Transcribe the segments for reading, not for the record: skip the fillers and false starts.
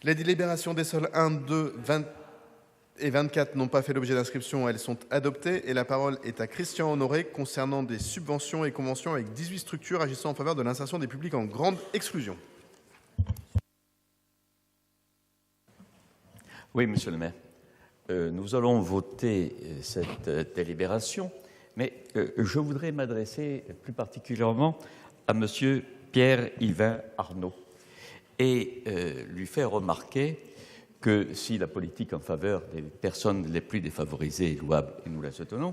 Les délibérations des sols 1, 2, 20 et 24 n'ont pas fait l'objet d'inscription, elles sont adoptées. Et la parole est à Christian Honoré concernant des subventions et conventions avec 18 structures agissant en faveur de l'insertion des publics en grande exclusion. Oui, monsieur le maire. Nous allons voter cette délibération, mais je voudrais m'adresser plus particulièrement à monsieur Pierre-Yvain Arnaud et lui faire remarquer que si la politique en faveur des personnes les plus défavorisées est louable et nous la soutenons,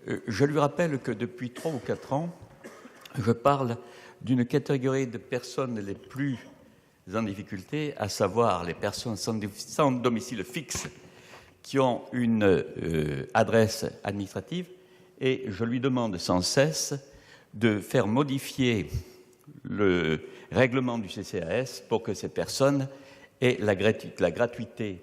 je lui rappelle que depuis 3 ou 4 ans, je parle d'une catégorie de personnes les plus en difficulté, à savoir les personnes sans domicile fixe qui ont une adresse administrative, et je lui demande sans cesse de faire modifier le règlement du CCAS pour que ces personnes aient la gratuité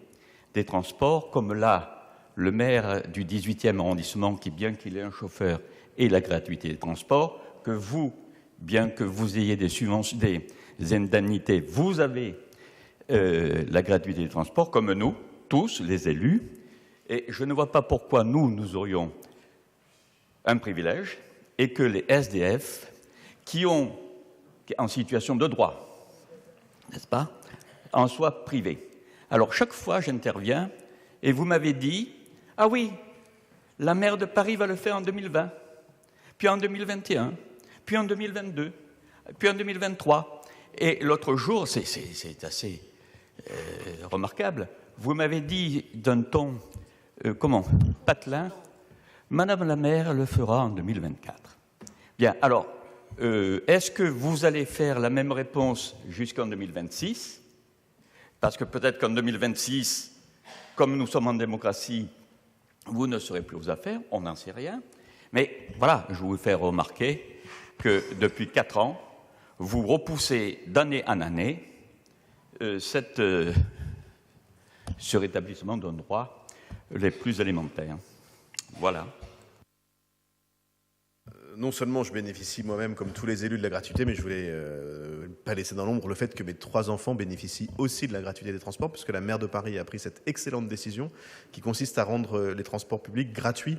des transports, comme là, le maire du 18e arrondissement, qui, bien qu'il ait un chauffeur, ait la gratuité des transports, que vous, bien que vous ayez des subventions, des indemnités, vous avez la gratuité des transports, comme nous, tous, les élus, et je ne vois pas pourquoi nous aurions un privilège et que les SDF qui ont en situation de droit, n'est-ce pas, en soient privés. Alors, chaque fois, j'interviens et vous m'avez dit « Ah oui, la maire de Paris va le faire en 2020, puis en 2021, puis en 2022, puis en 2023. » Et l'autre jour, c'est assez remarquable, vous m'avez dit d'un ton, patelin, « Madame la maire le fera en 2024. » Bien, alors, est-ce que vous allez faire la même réponse jusqu'en 2026 ? Parce que peut-être qu'en 2026, comme nous sommes en démocratie, vous ne serez plus aux affaires, on n'en sait rien. Mais voilà, je vous fais remarquer que depuis 4 ans, vous repoussez d'année en année ce rétablissement d'un droit les plus élémentaires. Voilà. Non seulement je bénéficie moi-même, comme tous les élus, de la gratuité, mais je voulais pas laisser dans l'ombre le fait que mes 3 enfants bénéficient aussi de la gratuité des transports, puisque la maire de Paris a pris cette excellente décision qui consiste à rendre les transports publics gratuits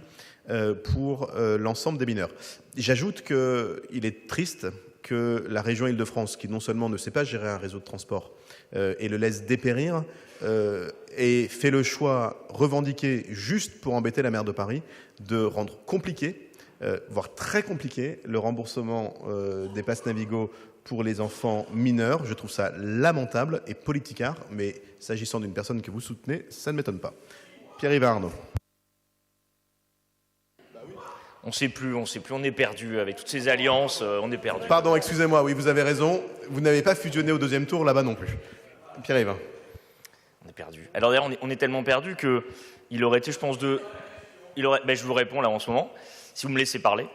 pour l'ensemble des mineurs. J'ajoute qu'il est triste que la région Île-de-France, qui non seulement ne sait pas gérer un réseau de transport et le laisse dépérir, ait fait le choix revendiqué juste pour embêter la maire de Paris de rendre compliqué, voire très compliqué, le remboursement des passes Navigo pour les enfants mineurs. Je trouve ça lamentable et politicard, mais s'agissant d'une personne que vous soutenez, ça ne m'étonne pas. Pierre-Yves Arnaud. On ne sait plus, on est perdu. Avec toutes ces alliances, on est perdu. Pardon, excusez-moi, oui, vous avez raison. Vous n'avez pas fusionné au 2e tour, là-bas non plus. Pierre-Yves. On est perdu. Alors d'ailleurs, on est tellement perdu qu'il aurait été, je pense, je vous réponds là en ce moment, si vous me laissez parler.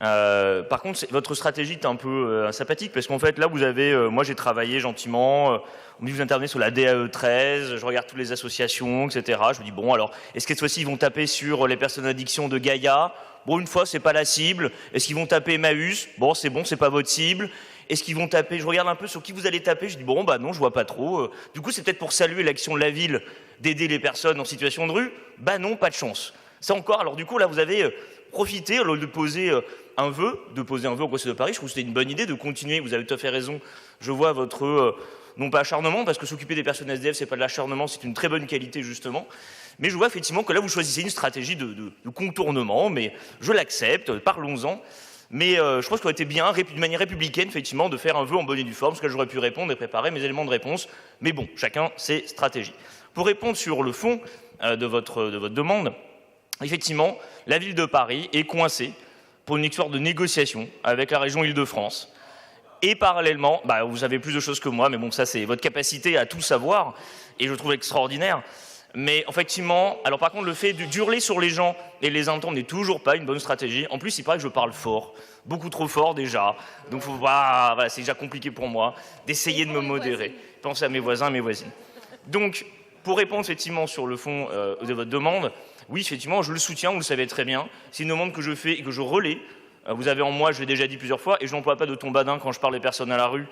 Par contre, votre stratégie est un peu sympathique, parce qu'en fait, là, vous avez... moi, j'ai travaillé gentiment. On me dit, vous intervenez sur la DAE 13, je regarde toutes les associations, etc. Je me dis, bon, alors, est-ce que cette fois-ci, ils vont taper sur les personnes d'addiction de Gaïa ? Bon, une fois, c'est pas la cible. Est-ce qu'ils vont taper Emmaüs ? Bon, c'est pas votre cible. Est-ce qu'ils vont taper... Je regarde un peu sur qui vous allez taper. Je dis, bon, bah non, je vois pas trop. Du coup, c'est peut-être pour saluer l'action de la ville d'aider les personnes en situation de rue. Bah non, pas de chance. Ça encore, alors du coup, là, vous avez profité de poser un vœu au Conseil de Paris. Je trouve que c'était une bonne idée de continuer. Vous avez tout à fait raison. Je vois votre... non pas acharnement, parce que s'occuper des personnes SDF, c'est pas de l'acharnement, c'est une très bonne qualité, justement. Mais je vois effectivement que là, vous choisissez une stratégie de contournement, mais je l'accepte, parlons-en. Mais je pense qu'il aurait été bien, d'une manière républicaine, effectivement, de faire un vœu en bonne et due forme, parce que j'aurais pu répondre et préparer mes éléments de réponse. Mais bon, chacun ses stratégies. Pour répondre sur le fond de votre demande, effectivement, la ville de Paris est coincée pour une histoire de négociation avec la région Île-de-France. Et parallèlement, vous avez plus de choses que moi, mais bon, ça c'est votre capacité à tout savoir, et je le trouve extraordinaire. Mais effectivement, alors par contre, le fait d'hurler sur les gens et les entendre n'est toujours pas une bonne stratégie. En plus, il paraît que je parle fort, beaucoup trop fort déjà. Donc voilà, c'est déjà compliqué pour moi d'essayer de me modérer. Pensez à mes voisins, à mes voisines. Donc, pour répondre effectivement sur le fond de votre demande, oui, effectivement, je le soutiens, vous le savez très bien. C'est une demande que je fais et que je relais Vous avez en moi, je l'ai déjà dit plusieurs fois, et je n'emploie pas de ton badin quand je parle des personnes à la rue,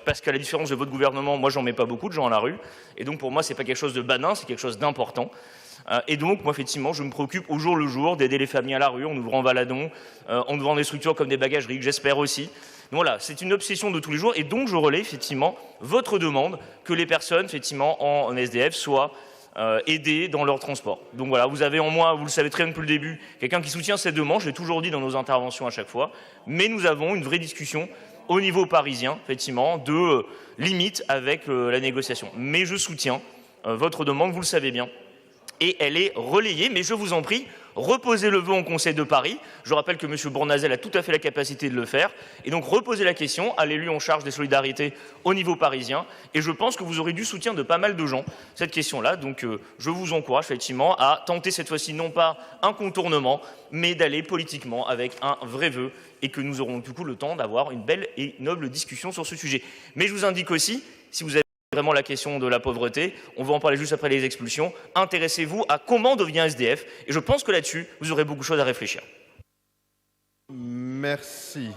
parce qu'à la différence de votre gouvernement, moi j'en mets pas beaucoup de gens à la rue, et donc pour moi c'est pas quelque chose de badin, c'est quelque chose d'important. Et donc moi effectivement je me préoccupe au jour le jour d'aider les familles à la rue en ouvrant Valadon, en ouvrant des structures comme des bagageries, que j'espère aussi. Donc voilà, c'est une obsession de tous les jours, et donc je relais effectivement votre demande que les personnes effectivement en SDF soient aider dans leur transport. Donc voilà, vous avez en moi, vous le savez très bien depuis le début, quelqu'un qui soutient cette demande, je l'ai toujours dit dans nos interventions à chaque fois, mais nous avons une vraie discussion au niveau parisien, effectivement, de limite avec la négociation. Mais je soutiens votre demande, vous le savez bien, et elle est relayée, mais je vous en prie, reposez le vœu au Conseil de Paris. Je rappelle que M. Bournazel a tout à fait la capacité de le faire. Et donc reposez la question à l'élu en charge des solidarités au niveau parisien. Et je pense que vous aurez du soutien de pas mal de gens, cette question-là. Donc je vous encourage effectivement à tenter cette fois-ci non pas un contournement, mais d'aller politiquement avec un vrai vœu et que nous aurons du coup le temps d'avoir une belle et noble discussion sur ce sujet. Mais je vous indique aussi, si vous avez vraiment la question de la pauvreté, on va en parler juste après les expulsions. Intéressez-vous à comment devient SDF, et je pense que là-dessus, vous aurez beaucoup de choses à réfléchir. Merci.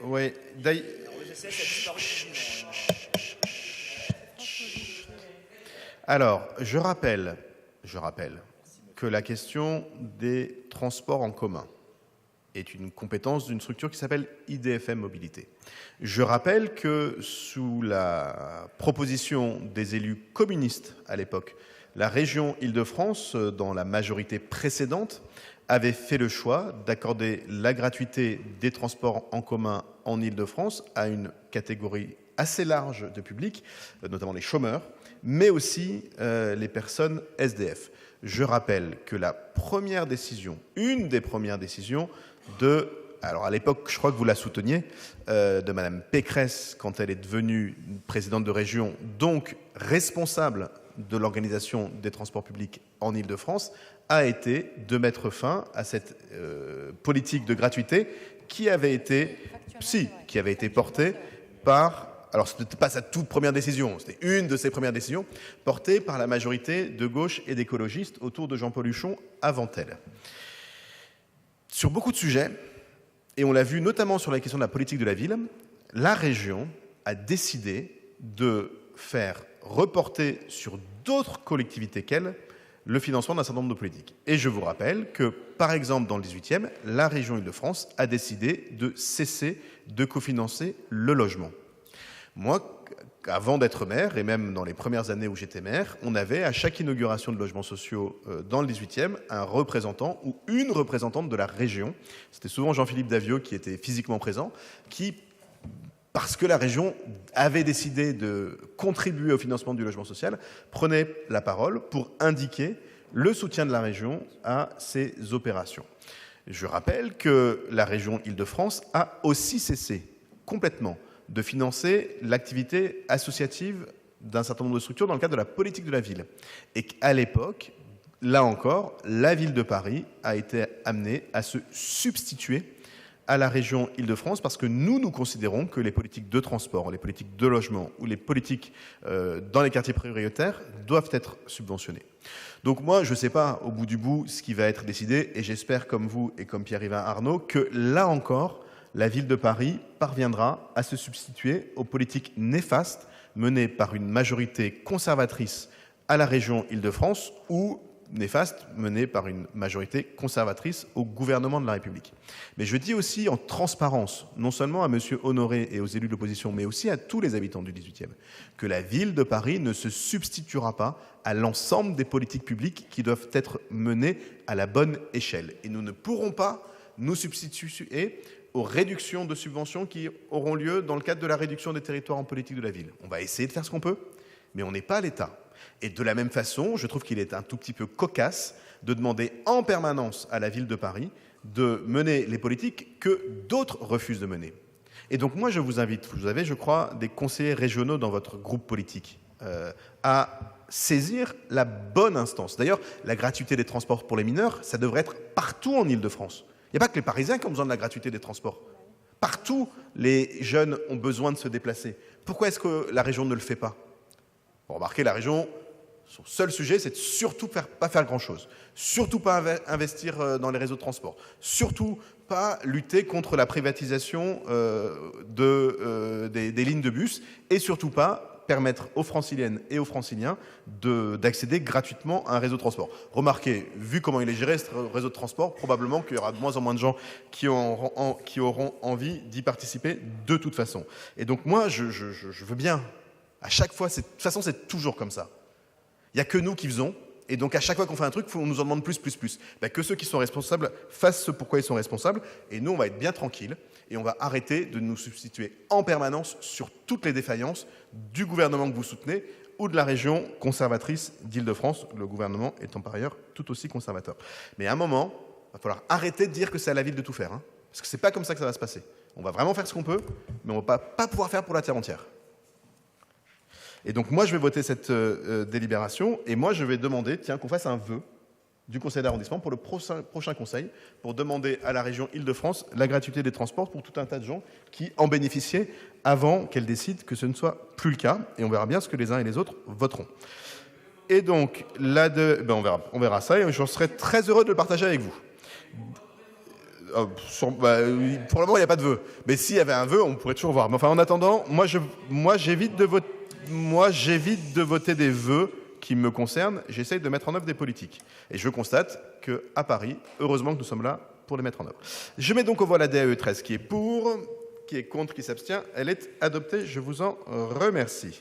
Oui, alors, je rappelle que la question des transports en commun est une compétence d'une structure qui s'appelle IDFM Mobilité. Je rappelle que sous la proposition des élus communistes à l'époque, la région Île-de-France, dans la majorité précédente, avait fait le choix d'accorder la gratuité des transports en commun en Île-de-France à une catégorie assez large de public, notamment les chômeurs, mais aussi les personnes SDF. Je rappelle que la première décision, une des premières décisions alors à l'époque, je crois que vous la souteniez, de Madame Pécresse, quand elle est devenue présidente de région, donc responsable de l'organisation des transports publics en Île-de-France, a été de mettre fin à cette politique de gratuité qui avait été portée par... Alors, ce n'était pas sa toute première décision, c'était une de ses premières décisions, portée par la majorité de gauche et d'écologistes autour de Jean-Paul Huchon avant elle. Sur beaucoup de sujets, et on l'a vu notamment sur la question de la politique de la ville, la région a décidé de faire reporter sur d'autres collectivités qu'elle le financement d'un certain nombre de politiques. Et je vous rappelle que, par exemple, dans le 18e, la région Île-de-France a décidé de cesser de cofinancer le logement. Moi, avant d'être maire, et même dans les premières années où j'étais maire, on avait à chaque inauguration de logements sociaux dans le 18e un représentant ou une représentante de la région. C'était souvent Jean-Philippe Davio qui était physiquement présent, qui, parce que la région avait décidé de contribuer au financement du logement social, prenait la parole pour indiquer le soutien de la région à ces opérations. Je rappelle que la région Île-de-France a aussi cessé complètement de financer l'activité associative d'un certain nombre de structures dans le cadre de la politique de la ville. Et qu'à l'époque, là encore, la ville de Paris a été amenée à se substituer à la région Île-de-France parce que nous considérons que les politiques de transport, les politiques de logement ou les politiques dans les quartiers prioritaires doivent être subventionnées. Donc moi, je ne sais pas au bout du bout ce qui va être décidé et j'espère comme vous et comme Pierre-Yvain Arnaud que là encore, la ville de Paris parviendra à se substituer aux politiques néfastes menées par une majorité conservatrice à la région Île-de-France ou néfastes menées par une majorité conservatrice au gouvernement de la République. Mais je dis aussi en transparence, non seulement à M. Honoré et aux élus de l'opposition, mais aussi à tous les habitants du 18e, que la ville de Paris ne se substituera pas à l'ensemble des politiques publiques qui doivent être menées à la bonne échelle. Et nous ne pourrons pas nous substituer aux réductions de subventions qui auront lieu dans le cadre de la réduction des territoires en politique de la ville. On va essayer de faire ce qu'on peut, mais on n'est pas à l'État. Et de la même façon, je trouve qu'il est un tout petit peu cocasse de demander en permanence à la ville de Paris de mener les politiques que d'autres refusent de mener. Et donc moi, je vous invite, vous avez, je crois, des conseillers régionaux dans votre groupe politique, à saisir la bonne instance. D'ailleurs, la gratuité des transports pour les mineurs, ça devrait être partout en Île-de-France. Il n'y a pas que les Parisiens qui ont besoin de la gratuité des transports. Partout, les jeunes ont besoin de se déplacer. Pourquoi est-ce que la région ne le fait pas? Vous remarquez, la région Son seul sujet, c'est de surtout pas faire grand-chose. Surtout pas investir dans les réseaux de transport. Surtout pas lutter contre la privatisation des lignes de bus. Et surtout pas permettre aux franciliennes et aux franciliens d'accéder gratuitement à un réseau de transport. Remarquez, vu comment il est géré, ce réseau de transport, probablement qu'il y aura de moins en moins de gens qui auront envie d'y participer de toute façon. Et donc moi, je veux bien. À chaque fois, de toute façon, c'est toujours comme ça. Il n'y a que nous qui faisons. Et donc, à chaque fois qu'on fait un truc, on nous en demande plus. Que ceux qui sont responsables fassent ce pourquoi ils sont responsables. Et nous, on va être bien tranquilles. Et on va arrêter de nous substituer en permanence sur toutes les défaillances du gouvernement que vous soutenez ou de la région conservatrice d'Île-de-France, le gouvernement étant par ailleurs tout aussi conservateur. Mais à un moment, il va falloir arrêter de dire que c'est à la ville de tout faire. Parce que ce n'est pas comme ça que ça va se passer. On va vraiment faire ce qu'on peut, mais on ne va pas pouvoir faire pour la terre entière. Et donc moi, je vais voter cette délibération, et moi, je vais demander qu'on fasse un vœu du conseil d'arrondissement pour le prochain conseil, pour demander à la région Île-de-France la gratuité des transports pour tout un tas de gens qui en bénéficiaient avant qu'elle décide que ce ne soit plus le cas, et on verra bien ce que les uns et les autres voteront. Et donc, on verra ça, et je serai très heureux de le partager avec vous. Pour le moment, il n'y a pas de vœu. Mais s'il y avait un vœu, on pourrait toujours voir. Mais enfin, en attendant, moi j'évite de voter des vœux qui me concernent. J'essaye de mettre en œuvre des politiques. Et je constate qu'à Paris, heureusement que nous sommes là pour les mettre en œuvre. Je mets donc au voie la DAE 13 qui est pour, qui est contre, qui s'abstient. Elle est adoptée. Je vous en remercie.